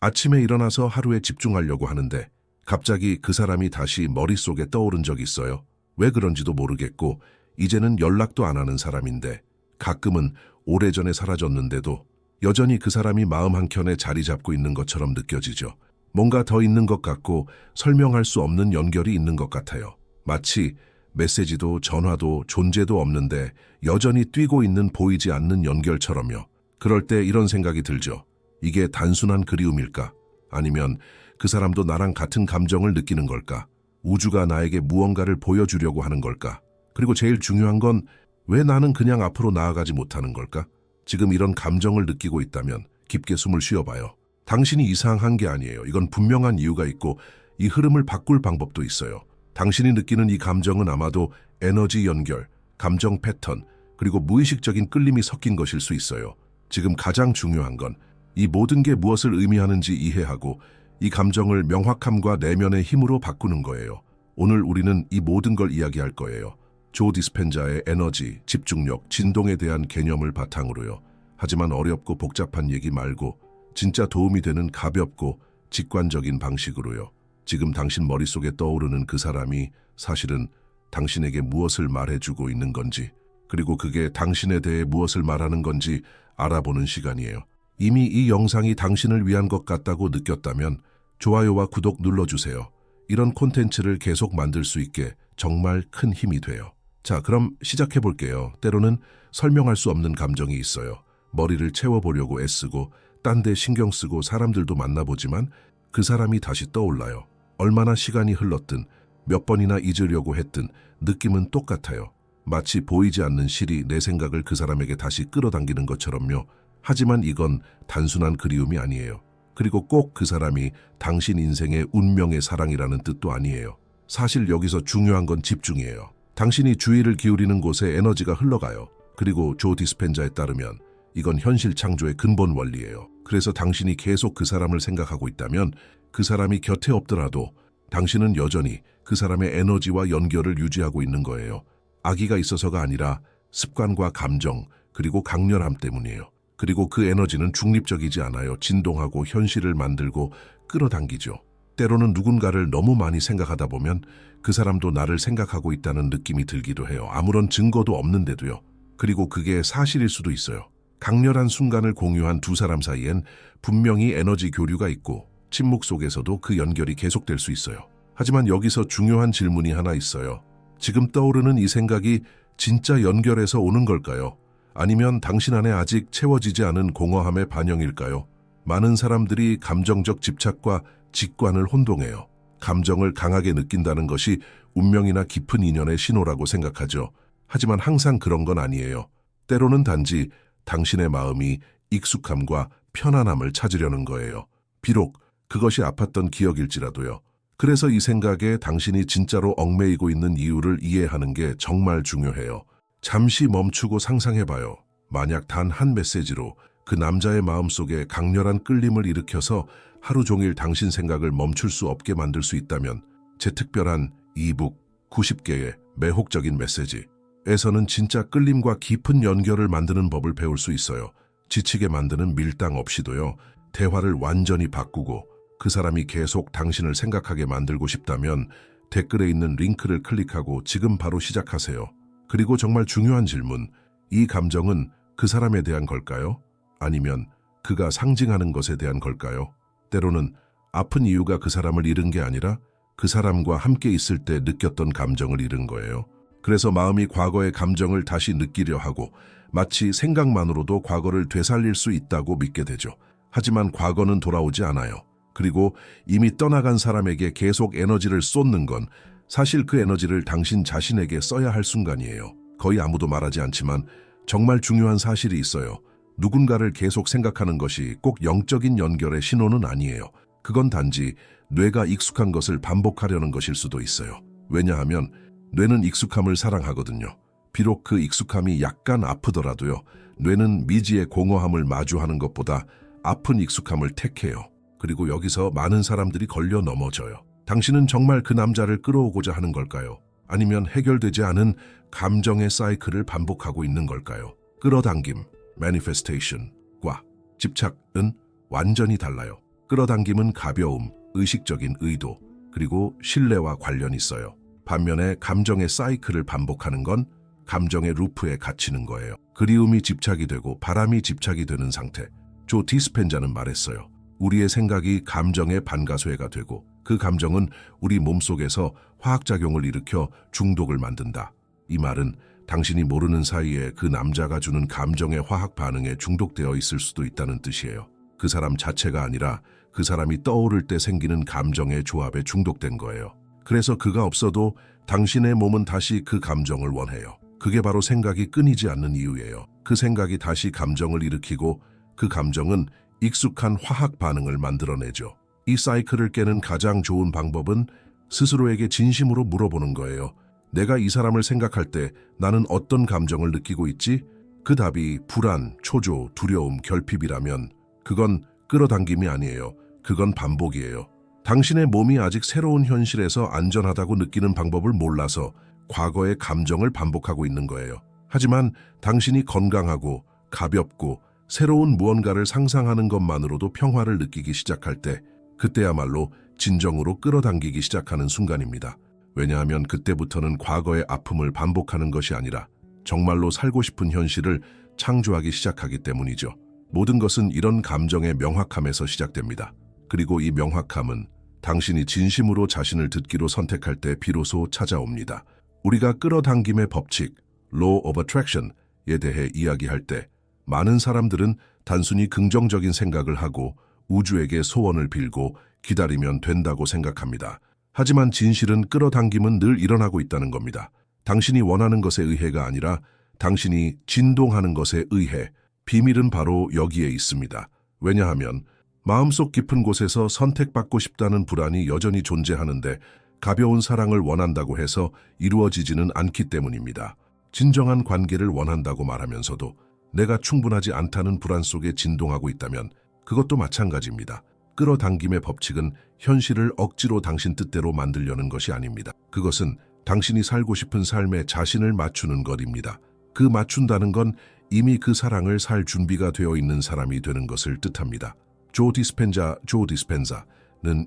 아침에 일어나서 하루에 집중하려고 하는데 갑자기 그 사람이 다시 머릿속에 떠오른 적이 있어요. 왜 그런지도 모르겠고 이제는 연락도 안 하는 사람인데 가끔은 오래전에 사라졌는데도 여전히 그 사람이 마음 한켠에 자리 잡고 있는 것처럼 느껴지죠. 뭔가 더 있는 것 같고 설명할 수 없는 연결이 있는 것 같아요. 마치 메시지도 전화도 존재도 없는데 여전히 뛰고 있는 보이지 않는 연결처럼요. 그럴 때 이런 생각이 들죠. 이게 단순한 그리움일까? 아니면 그 사람도 나랑 같은 감정을 느끼는 걸까? 우주가 나에게 무언가를 보여주려고 하는 걸까? 그리고 제일 중요한 건 왜 나는 그냥 앞으로 나아가지 못하는 걸까? 지금 이런 감정을 느끼고 있다면 깊게 숨을 쉬어봐요. 당신이 이상한 게 아니에요. 이건 분명한 이유가 있고 이 흐름을 바꿀 방법도 있어요. 당신이 느끼는 이 감정은 아마도 에너지 연결, 감정 패턴, 그리고 무의식적인 끌림이 섞인 것일 수 있어요. 지금 가장 중요한 건 이 모든 게 무엇을 의미하는지 이해하고 이 감정을 명확함과 내면의 힘으로 바꾸는 거예요. 오늘 우리는 이 모든 걸 이야기할 거예요. 조 디스펜자의 에너지, 집중력, 진동에 대한 개념을 바탕으로요. 하지만 어렵고 복잡한 얘기 말고 진짜 도움이 되는 가볍고 직관적인 방식으로요. 지금 당신 머릿속에 떠오르는 그 사람이 사실은 당신에게 무엇을 말해주고 있는 건지, 그리고 그게 당신에 대해 무엇을 말하는 건지 알아보는 시간이에요. 이미 이 영상이 당신을 위한 것 같다고 느꼈다면 좋아요와 구독 눌러주세요. 이런 콘텐츠를 계속 만들 수 있게 정말 큰 힘이 돼요. 자, 그럼 시작해 볼게요. 때로는 설명할 수 없는 감정이 있어요. 머리를 채워보려고 애쓰고 딴 데 신경 쓰고 사람들도 만나보지만 그 사람이 다시 떠올라요. 얼마나 시간이 흘렀든 몇 번이나 잊으려고 했든 느낌은 똑같아요. 마치 보이지 않는 실이 내 생각을 그 사람에게 다시 끌어당기는 것처럼요. 하지만 이건 단순한 그리움이 아니에요. 그리고 꼭 그 사람이 당신 인생의 운명의 사랑이라는 뜻도 아니에요. 사실 여기서 중요한 건 집중이에요. 당신이 주의를 기울이는 곳에 에너지가 흘러가요. 그리고 조 디스펜자에 따르면 이건 현실 창조의 근본 원리예요. 그래서 당신이 계속 그 사람을 생각하고 있다면 그 사람이 곁에 없더라도 당신은 여전히 그 사람의 에너지와 연결을 유지하고 있는 거예요. 악의가 있어서가 아니라 습관과 감정, 그리고 강렬함 때문이에요. 그리고 그 에너지는 중립적이지 않아요. 진동하고 현실을 만들고 끌어당기죠. 때로는 누군가를 너무 많이 생각하다 보면 그 사람도 나를 생각하고 있다는 느낌이 들기도 해요. 아무런 증거도 없는데도요. 그리고 그게 사실일 수도 있어요. 강렬한 순간을 공유한 두 사람 사이엔 분명히 에너지 교류가 있고 침묵 속에서도 그 연결이 계속될 수 있어요. 하지만 여기서 중요한 질문이 하나 있어요. 지금 떠오르는 이 생각이 진짜 연결해서 오는 걸까요? 아니면 당신 안에 아직 채워지지 않은 공허함의 반영일까요? 많은 사람들이 감정적 집착과 직관을 혼동해요. 감정을 강하게 느낀다는 것이 운명이나 깊은 인연의 신호라고 생각하죠. 하지만 항상 그런 건 아니에요. 때로는 단지 당신의 마음이 익숙함과 편안함을 찾으려는 거예요. 비록 그것이 아팠던 기억일지라도요. 그래서 이 생각에 당신이 진짜로 얽매이고 있는 이유를 이해하는 게 정말 중요해요. 잠시 멈추고 상상해봐요. 만약 단 한 메시지로 그 남자의 마음속에 강렬한 끌림을 일으켜서 하루 종일 당신 생각을 멈출 수 없게 만들 수 있다면 제 특별한 이북 90개의 매혹적인 메시지에서는 진짜 끌림과 깊은 연결을 만드는 법을 배울 수 있어요. 지치게 만드는 밀당 없이도요. 대화를 완전히 바꾸고 그 사람이 계속 당신을 생각하게 만들고 싶다면 댓글에 있는 링크를 클릭하고 지금 바로 시작하세요. 그리고 정말 중요한 질문, 이 감정은 그 사람에 대한 걸까요? 아니면 그가 상징하는 것에 대한 걸까요? 때로는 아픈 이유가 그 사람을 잃은 게 아니라 그 사람과 함께 있을 때 느꼈던 감정을 잃은 거예요. 그래서 마음이 과거의 감정을 다시 느끼려 하고 마치 생각만으로도 과거를 되살릴 수 있다고 믿게 되죠. 하지만 과거는 돌아오지 않아요. 그리고 이미 떠나간 사람에게 계속 에너지를 쏟는 건 사실 그 에너지를 당신 자신에게 써야 할 순간이에요. 거의 아무도 말하지 않지만 정말 중요한 사실이 있어요. 누군가를 계속 생각하는 것이 꼭 영적인 연결의 신호는 아니에요. 그건 단지 뇌가 익숙한 것을 반복하려는 것일 수도 있어요. 왜냐하면 뇌는 익숙함을 사랑하거든요. 비록 그 익숙함이 약간 아프더라도요. 뇌는 미지의 공허함을 마주하는 것보다 아픈 익숙함을 택해요. 그리고 여기서 많은 사람들이 걸려 넘어져요. 당신은 정말 그 남자를 끌어오고자 하는 걸까요? 아니면 해결되지 않은 감정의 사이클을 반복하고 있는 걸까요? 끌어당김, manifestation과 집착은 완전히 달라요. 끌어당김은 가벼움, 의식적인 의도, 그리고 신뢰와 관련이 있어요. 반면에 감정의 사이클을 반복하는 건 감정의 루프에 갇히는 거예요. 그리움이 집착이 되고 바람이 집착이 되는 상태. 조 디스펜자는 말했어요. 우리의 생각이 감정의 반가소해가 되고 그 감정은 우리 몸속에서 화학작용을 일으켜 중독을 만든다. 이 말은 당신이 모르는 사이에 그 남자가 주는 감정의 화학 반응에 중독되어 있을 수도 있다는 뜻이에요. 그 사람 자체가 아니라 그 사람이 떠오를 때 생기는 감정의 조합에 중독된 거예요. 그래서 그가 없어도 당신의 몸은 다시 그 감정을 원해요. 그게 바로 생각이 끊이지 않는 이유예요. 그 생각이 다시 감정을 일으키고 그 감정은 익숙한 화학 반응을 만들어내죠. 이 사이클을 깨는 가장 좋은 방법은 스스로에게 진심으로 물어보는 거예요. 내가 이 사람을 생각할 때 나는 어떤 감정을 느끼고 있지? 그 답이 불안, 초조, 두려움, 결핍이라면 그건 끌어당김이 아니에요. 그건 반복이에요. 당신의 몸이 아직 새로운 현실에서 안전하다고 느끼는 방법을 몰라서 과거의 감정을 반복하고 있는 거예요. 하지만 당신이 건강하고 가볍고 새로운 무언가를 상상하는 것만으로도 평화를 느끼기 시작할 때 그때야말로 진정으로 끌어당기기 시작하는 순간입니다. 왜냐하면 그때부터는 과거의 아픔을 반복하는 것이 아니라 정말로 살고 싶은 현실을 창조하기 시작하기 때문이죠. 모든 것은 이런 감정의 명확함에서 시작됩니다. 그리고 이 명확함은 당신이 진심으로 자신을 듣기로 선택할 때 비로소 찾아옵니다. 우리가 끌어당김의 법칙, Law of Attraction에 대해 이야기할 때 많은 사람들은 단순히 긍정적인 생각을 하고 우주에게 소원을 빌고 기다리면 된다고 생각합니다. 하지만 진실은 끌어당김은 늘 일어나고 있다는 겁니다. 당신이 원하는 것에 의해가 아니라 당신이 진동하는 것에 의해. 비밀은 바로 여기에 있습니다. 왜냐하면 마음속 깊은 곳에서 선택받고 싶다는 불안이 여전히 존재하는데 가벼운 사랑을 원한다고 해서 이루어지지는 않기 때문입니다. 진정한 관계를 원한다고 말하면서도 내가 충분하지 않다는 불안 속에 진동하고 있다면 그것도 마찬가지입니다. 끌어당김의 법칙은 현실을 억지로 당신 뜻대로 만들려는 것이 아닙니다. 그것은 당신이 살고 싶은 삶에 자신을 맞추는 것입니다. 그 맞춘다는 건 이미 그 사랑을 살 준비가 되어 있는 사람이 되는 것을 뜻합니다. 조 디스펜자는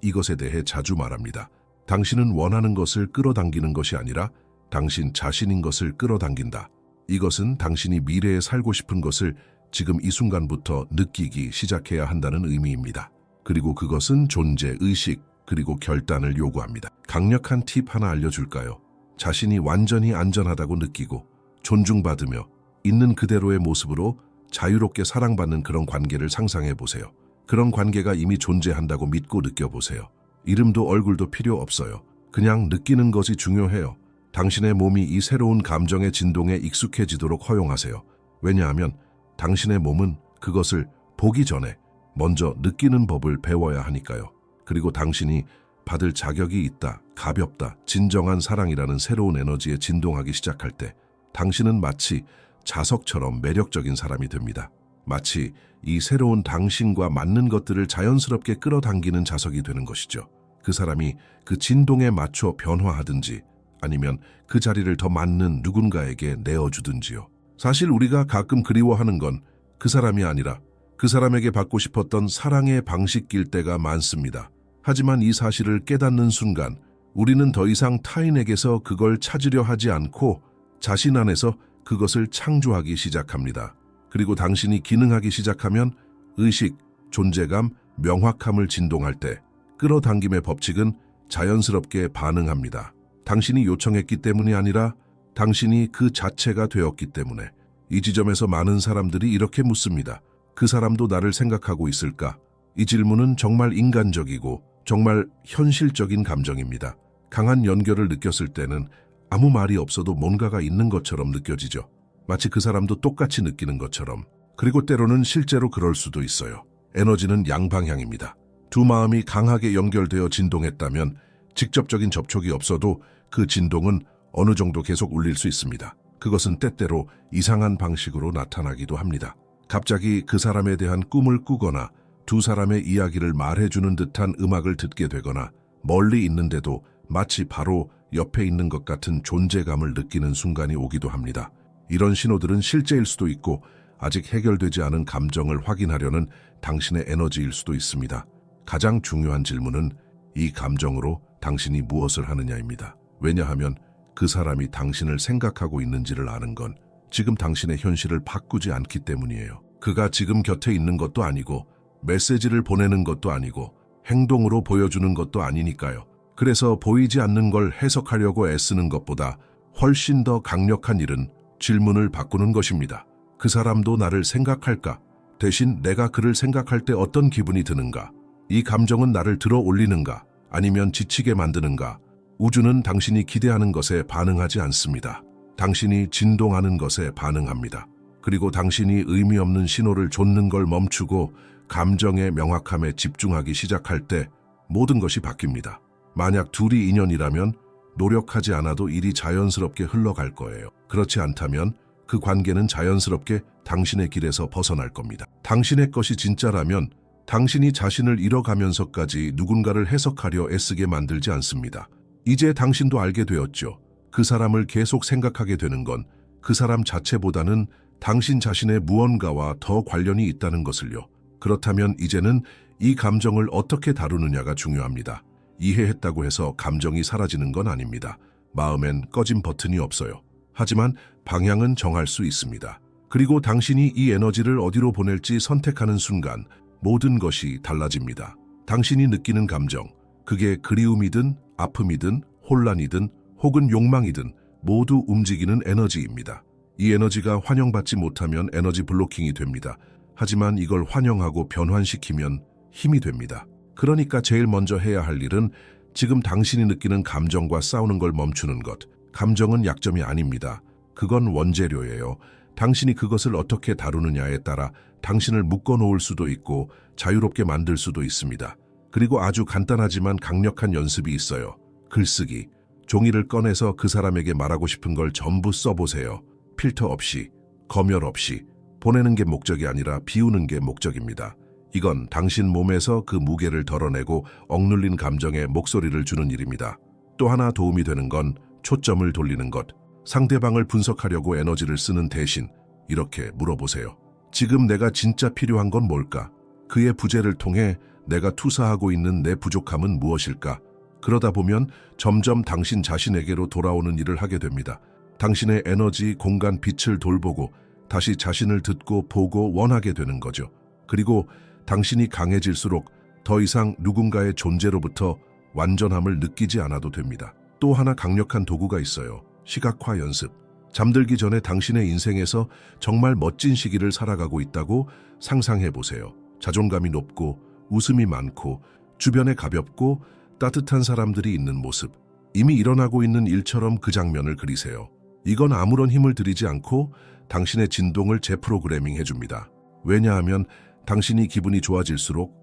이것에 대해 자주 말합니다. 당신은 원하는 것을 끌어당기는 것이 아니라 당신 자신인 것을 끌어당긴다. 이것은 당신이 미래에 살고 싶은 것을 지금 이 순간부터 느끼기 시작해야 한다는 의미입니다. 그리고 그것은 존재, 의식, 그리고 결단을 요구합니다. 강력한 팁 하나 알려줄까요? 자신이 완전히 안전하다고 느끼고 존중받으며 있는 그대로의 모습으로 자유롭게 사랑받는 그런 관계를 상상해 보세요. 그런 관계가 이미 존재한다고 믿고 느껴보세요. 이름도 얼굴도 필요 없어요. 그냥 느끼는 것이 중요해요. 당신의 몸이 이 새로운 감정의 진동에 익숙해지도록 허용하세요. 왜냐하면 당신의 몸은 그것을 보기 전에 먼저 느끼는 법을 배워야 하니까요. 그리고 당신이 받을 자격이 있다, 가볍다, 진정한 사랑이라는 새로운 에너지에 진동하기 시작할 때 당신은 마치 자석처럼 매력적인 사람이 됩니다. 마치 이 새로운 당신과 맞는 것들을 자연스럽게 끌어당기는 자석이 되는 것이죠. 그 사람이 그 진동에 맞춰 변화하든지 아니면 그 자리를 더 맞는 누군가에게 내어주든지요. 사실 우리가 가끔 그리워하는 건 그 사람이 아니라 그 사람에게 받고 싶었던 사랑의 방식일 때가 많습니다. 하지만 이 사실을 깨닫는 순간 우리는 더 이상 타인에게서 그걸 찾으려 하지 않고 자신 안에서 그것을 창조하기 시작합니다. 그리고 당신이 기능하기 시작하면 의식, 존재감, 명확함을 진동할 때 끌어당김의 법칙은 자연스럽게 반응합니다. 당신이 요청했기 때문이 아니라 당신이 그 자체가 되었기 때문에. 이 지점에서 많은 사람들이 이렇게 묻습니다. 그 사람도 나를 생각하고 있을까? 이 질문은 정말 인간적이고 정말 현실적인 감정입니다. 강한 연결을 느꼈을 때는 아무 말이 없어도 뭔가가 있는 것처럼 느껴지죠. 마치 그 사람도 똑같이 느끼는 것처럼. 그리고 때로는 실제로 그럴 수도 있어요. 에너지는 양방향입니다. 두 마음이 강하게 연결되어 진동했다면 직접적인 접촉이 없어도 그 진동은 어느 정도 계속 울릴 수 있습니다. 그것은 때때로 이상한 방식으로 나타나기도 합니다. 갑자기 그 사람에 대한 꿈을 꾸거나 두 사람의 이야기를 말해주는 듯한 음악을 듣게 되거나 멀리 있는데도 마치 바로 옆에 있는 것 같은 존재감을 느끼는 순간이 오기도 합니다. 이런 신호들은 실제일 수도 있고 아직 해결되지 않은 감정을 확인하려는 당신의 에너지일 수도 있습니다. 가장 중요한 질문은 이 감정으로 당신이 무엇을 하느냐입니다. 왜냐하면 그 사람이 당신을 생각하고 있는지를 아는 건 지금 당신의 현실을 바꾸지 않기 때문이에요. 그가 지금 곁에 있는 것도 아니고 메시지를 보내는 것도 아니고 행동으로 보여주는 것도 아니니까요. 그래서 보이지 않는 걸 해석하려고 애쓰는 것보다 훨씬 더 강력한 일은 질문을 바꾸는 것입니다. 그 사람도 나를 생각할까? 대신 내가 그를 생각할 때 어떤 기분이 드는가? 이 감정은 나를 들어 올리는가? 아니면 지치게 만드는가? 우주는 당신이 기대하는 것에 반응하지 않습니다. 당신이 진동하는 것에 반응합니다. 그리고 당신이 의미 없는 신호를 좇는 걸 멈추고 감정의 명확함에 집중하기 시작할 때 모든 것이 바뀝니다. 만약 둘이 인연이라면 노력하지 않아도 일이 자연스럽게 흘러갈 거예요. 그렇지 않다면 그 관계는 자연스럽게 당신의 길에서 벗어날 겁니다. 당신의 것이 진짜라면 당신이 자신을 잃어가면서까지 누군가를 해석하려 애쓰게 만들지 않습니다. 이제 당신도 알게 되었죠. 그 사람을 계속 생각하게 되는 건 그 사람 자체보다는 당신 자신의 무언가와 더 관련이 있다는 것을요. 그렇다면 이제는 이 감정을 어떻게 다루느냐가 중요합니다. 이해했다고 해서 감정이 사라지는 건 아닙니다. 마음엔 꺼진 버튼이 없어요. 하지만 방향은 정할 수 있습니다. 그리고 당신이 이 에너지를 어디로 보낼지 선택하는 순간 모든 것이 달라집니다. 당신이 느끼는 감정, 그게 그리움이든 아픔이든 혼란이든 혹은 욕망이든 모두 움직이는 에너지입니다. 이 에너지가 환영받지 못하면 에너지 블로킹이 됩니다. 하지만 이걸 환영하고 변환시키면 힘이 됩니다. 그러니까 제일 먼저 해야 할 일은 지금 당신이 느끼는 감정과 싸우는 걸 멈추는 것. 감정은 약점이 아닙니다. 그건 원재료예요. 당신이 그것을 어떻게 다루느냐에 따라 당신을 묶어놓을 수도 있고 자유롭게 만들 수도 있습니다. 그리고 아주 간단하지만 강력한 연습이 있어요. 글쓰기. 종이를 꺼내서 그 사람에게 말하고 싶은 걸 전부 써보세요. 필터 없이, 검열 없이. 보내는 게 목적이 아니라 비우는 게 목적입니다. 이건 당신 몸에서 그 무게를 덜어내고 억눌린 감정에 목소리를 주는 일입니다. 또 하나 도움이 되는 건 초점을 돌리는 것. 상대방을 분석하려고 에너지를 쓰는 대신 이렇게 물어보세요. 지금 내가 진짜 필요한 건 뭘까? 그의 부재를 통해 내가 투사하고 있는 내 부족함은 무엇일까? 그러다 보면 점점 당신 자신에게로 돌아오는 일을 하게 됩니다. 당신의 에너지, 공간, 빛을 돌보고 다시 자신을 듣고 보고 원하게 되는 거죠. 그리고 당신이 강해질수록 더 이상 누군가의 존재로부터 완전함을 느끼지 않아도 됩니다. 또 하나 강력한 도구가 있어요. 시각화 연습. 잠들기 전에 당신의 인생에서 정말 멋진 시기를 살아가고 있다고 상상해 보세요. 자존감이 높고 웃음이 많고 주변에 가볍고 따뜻한 사람들이 있는 모습. 이미 일어나고 있는 일처럼 그 장면을 그리세요. 이건 아무런 힘을 들이지 않고 당신의 진동을 재프로그래밍 해줍니다. 왜냐하면 당신이 기분이 좋아질수록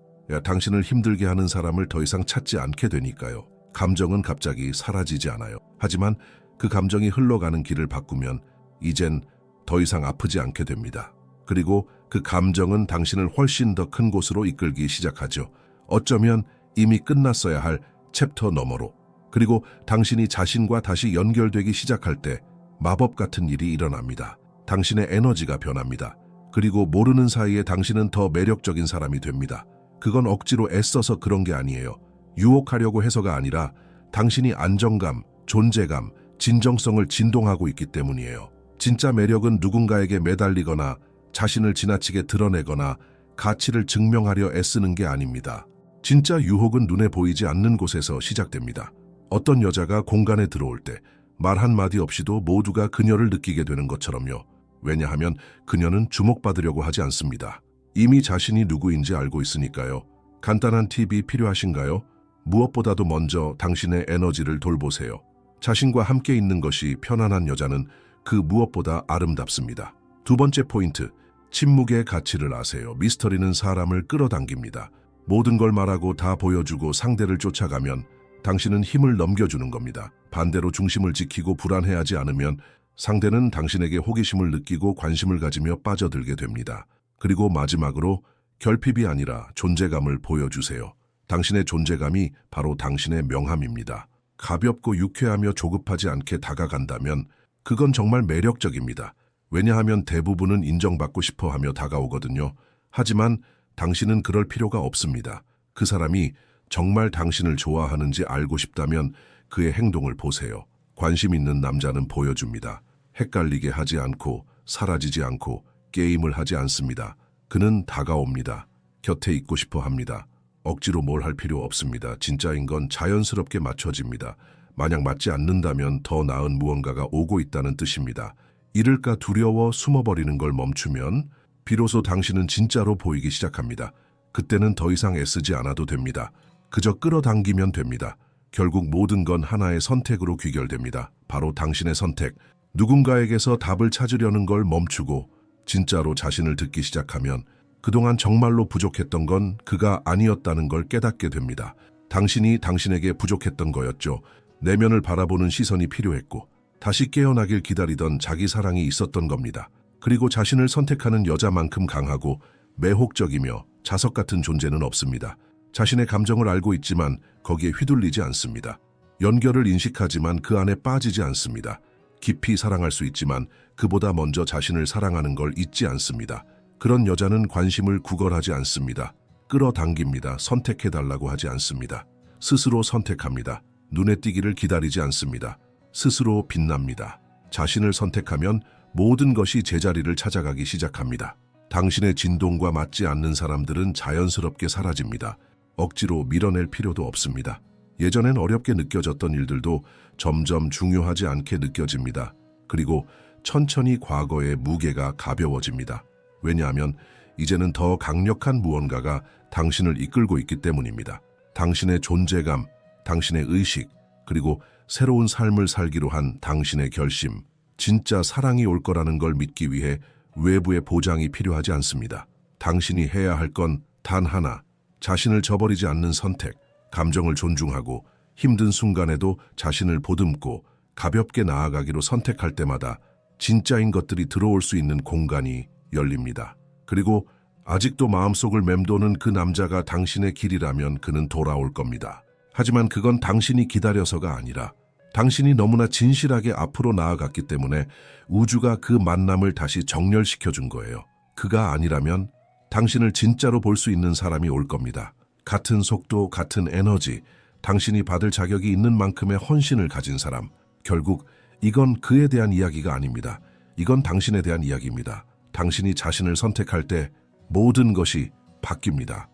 당신을 힘들게 하는 사람을 더 이상 찾지 않게 되니까요. 감정은 갑자기 사라지지 않아요. 하지만 그 감정이 흘러가는 길을 바꾸면 이젠 더 이상 아프지 않게 됩니다. 그리고 그 감정은 당신을 훨씬 더 큰 곳으로 이끌기 시작하죠. 어쩌면 이미 끝났어야 할 챕터 너머로. 그리고 당신이 자신과 다시 연결되기 시작할 때 마법 같은 일이 일어납니다. 당신의 에너지가 변합니다. 그리고 모르는 사이에 당신은 더 매력적인 사람이 됩니다. 그건 억지로 애써서 그런 게 아니에요. 유혹하려고 해서가 아니라 당신이 안정감, 존재감, 진정성을 진동하고 있기 때문이에요. 진짜 매력은 누군가에게 매달리거나 자신을 지나치게 드러내거나 가치를 증명하려 애쓰는 게 아닙니다. 진짜 유혹은 눈에 보이지 않는 곳에서 시작됩니다. 어떤 여자가 공간에 들어올 때 말 한마디 없이도 모두가 그녀를 느끼게 되는 것처럼요. 왜냐하면 그녀는 주목받으려고 하지 않습니다. 이미 자신이 누구인지 알고 있으니까요. 간단한 팁이 필요하신가요? 무엇보다도 먼저 당신의 에너지를 돌보세요. 자신과 함께 있는 것이 편안한 여자는 그 무엇보다 아름답습니다. 두 번째 포인트, 침묵의 가치를 아세요. 미스터리는 사람을 끌어당깁니다. 모든 걸 말하고 다 보여주고 상대를 쫓아가면 당신은 힘을 넘겨주는 겁니다. 반대로 중심을 지키고 불안해하지 않으면 상대는 당신에게 호기심을 느끼고 관심을 가지며 빠져들게 됩니다. 그리고 마지막으로 결핍이 아니라 존재감을 보여주세요. 당신의 존재감이 바로 당신의 명함입니다. 가볍고 유쾌하며 조급하지 않게 다가간다면 그건 정말 매력적입니다. 왜냐하면 대부분은 인정받고 싶어 하며 다가오거든요. 하지만 당신은 그럴 필요가 없습니다. 그 사람이 정말 당신을 좋아하는지 알고 싶다면 그의 행동을 보세요. 관심 있는 남자는 보여줍니다. 헷갈리게 하지 않고 사라지지 않고 게임을 하지 않습니다. 그는 다가옵니다. 곁에 있고 싶어 합니다. 억지로 뭘 할 필요 없습니다. 진짜인 건 자연스럽게 맞춰집니다. 만약 맞지 않는다면 더 나은 무언가가 오고 있다는 뜻입니다. 잃을까 두려워 숨어버리는 걸 멈추면 비로소 당신은 진짜로 보이기 시작합니다. 그때는 더 이상 애쓰지 않아도 됩니다. 그저 끌어당기면 됩니다. 결국 모든 건 하나의 선택으로 귀결됩니다. 바로 당신의 선택. 누군가에게서 답을 찾으려는 걸 멈추고 진짜로 자신을 듣기 시작하면 그동안 정말로 부족했던 건 그가 아니었다는 걸 깨닫게 됩니다. 당신이 당신에게 부족했던 거였죠. 내면을 바라보는 시선이 필요했고 다시 깨어나길 기다리던 자기 사랑이 있었던 겁니다. 그리고 자신을 선택하는 여자만큼 강하고 매혹적이며 자석 같은 존재는 없습니다. 자신의 감정을 알고 있지만 거기에 휘둘리지 않습니다. 연결을 인식하지만 그 안에 빠지지 않습니다. 깊이 사랑할 수 있지만 그보다 먼저 자신을 사랑하는 걸 잊지 않습니다. 그런 여자는 관심을 구걸하지 않습니다. 끌어당깁니다. 선택해달라고 하지 않습니다. 스스로 선택합니다. 눈에 띄기를 기다리지 않습니다. 스스로 빛납니다. 자신을 선택하면 모든 것이 제자리를 찾아가기 시작합니다. 당신의 진동과 맞지 않는 사람들은 자연스럽게 사라집니다. 억지로 밀어낼 필요도 없습니다. 예전엔 어렵게 느껴졌던 일들도 점점 중요하지 않게 느껴집니다. 그리고 천천히 과거의 무게가 가벼워집니다. 왜냐하면 이제는 더 강력한 무언가가 당신을 이끌고 있기 때문입니다. 당신의 존재감, 당신의 의식, 그리고 새로운 삶을 살기로 한 당신의 결심, 진짜 사랑이 올 거라는 걸 믿기 위해 외부의 보장이 필요하지 않습니다. 당신이 해야 할 건 단 하나, 자신을 저버리지 않는 선택, 감정을 존중하고 힘든 순간에도 자신을 보듬고 가볍게 나아가기로 선택할 때마다 진짜인 것들이 들어올 수 있는 공간이 열립니다. 그리고 아직도 마음속을 맴도는 그 남자가 당신의 길이라면 그는 돌아올 겁니다. 하지만 그건 당신이 기다려서가 아니라 당신이 너무나 진실하게 앞으로 나아갔기 때문에 우주가 그 만남을 다시 정렬시켜 준 거예요. 그가 아니라면 당신을 진짜로 볼 수 있는 사람이 올 겁니다. 같은 속도, 같은 에너지, 당신이 받을 자격이 있는 만큼의 헌신을 가진 사람. 결국 이건 그에 대한 이야기가 아닙니다. 이건 당신에 대한 이야기입니다. 당신이 자신을 선택할 때 모든 것이 바뀝니다.